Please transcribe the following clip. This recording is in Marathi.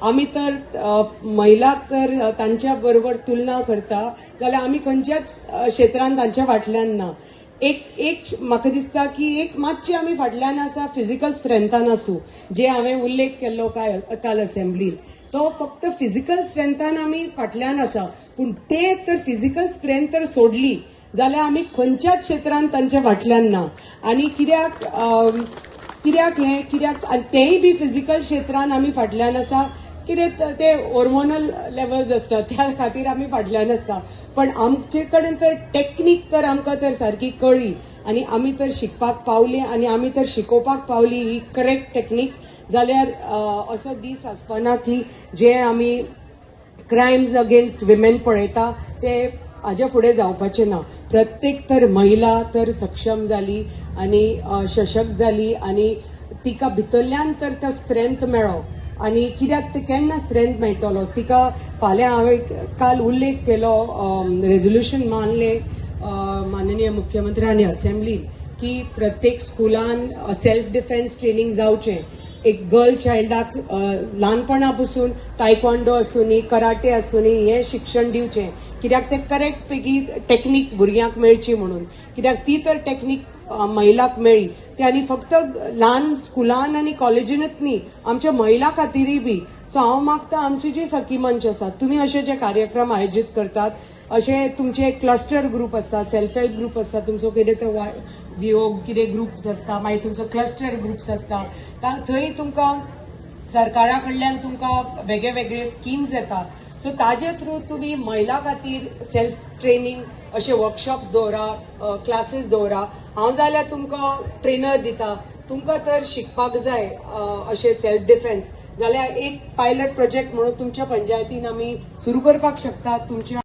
आमी तर महिलाक तर तांच्या बरोबर तुलना करता जाल्यार आमी खंयच्याच क्षेत्रांत तांच्या फाटल्यान ना. एक म्हाका दिसता की एक मातशे आमी फाटल्यान आसा फिजिकल स्ट्रेंथान आसूं, जे हांवें उल्लेख केल्लो काल असेंब्लीन. तो फक्त फिजिकल स्ट्रेंथान आमी फाटल्यान आसा, पूण ते तर फिजिकल स्ट्रेंथ तर सोडली जाल्यार आमी खंयच्याच क्षेत्रांत तांच्या फाटल्यान ना. आनी कित्याक तेय बी फिजिकल क्षेत्रांत आमी फाटल्यान आसा कितें ते हॉर्मोनल लेवल्स असता त्या खातीर आमी फाटल्यान आसता. पण आमचे कडेन तर टेक्नीक तर आमकां तर सारकी कळ्ळी आनी आमी तर शिकपाक पावली आनी आमी तर शिकोवपाक पावली ही करेक्ट टेक्नीक. जाल्यार असो दीस आसपाना की जे आमी क्रायम्स अगेन्स्ट विमेन पळयता ते हाजे फुडें जावपाचे ना. प्रत्येक तर महिला तर सक्षम जाली आनी सशक्त जाली आनी तिका भितरल्यान तर तो स्ट्रेंथ मेळ्ळो. आनी कित्याक ते केन्ना स्ट्रेंथ मेळटलो तिका फाल्यां हांवें काल उल्लेख केलो रेझोल्युशन मानले माननीय मुख्यमंत्र्यांनी असेंब्लीन की प्रत्येक स्कुलान सेल्फ डिफेन्स ट्रेनिंग जावचें. एक गर्ल चायल्डाक ल्हानपणा पसून टायक्वांडो आसूनी कराटे आसूनी हें शिक्षण दिवचें, कित्याक ते करेक्ट पैकी टेक्नीक भुरग्यांक मेळची म्हणून. कित्याक ती तर टेक्नीक महिलाक मेळ्ळी ते आनी फक्त ल्हान स्कुलान आनी कॉलेजीनच न्ही, आमच्या महिला खातीरय बी. सो हांव मागता आमची जी सखी मंच आसात तुमी अशे जे कार्यक्रम आयोजीत करतात, अशे तुमचे क्लस्टर ग्रुप आसता, सेल्फ हेल्प ग्रुप आसता, तुमचो कितें तो वियोग कितें ग्रुप्स आसता, मागीर तुमचो क्लस्टर ग्रुप्स आसता, थंय तुमकां सरकारा कडल्यान तुमकां वेगळे वेगळे स्किम्स येतात. सो ताजे थ्रू तुम्ही महिला खातीर सेल्फ ट्रेनिंग असे वर्कशॉप्स दवरा, क्लासेस दवरा. हांव जाल्यार तुमकां ट्रेनर दिता. तुमकां तर शिकपाक जाय अशें सेल्फ डिफेन्स जाल्यार एक पायलट प्रोजेक्ट म्हणून तुमच्या पंचायतीन आमी सुरू करपाक शकतात. तुमच्या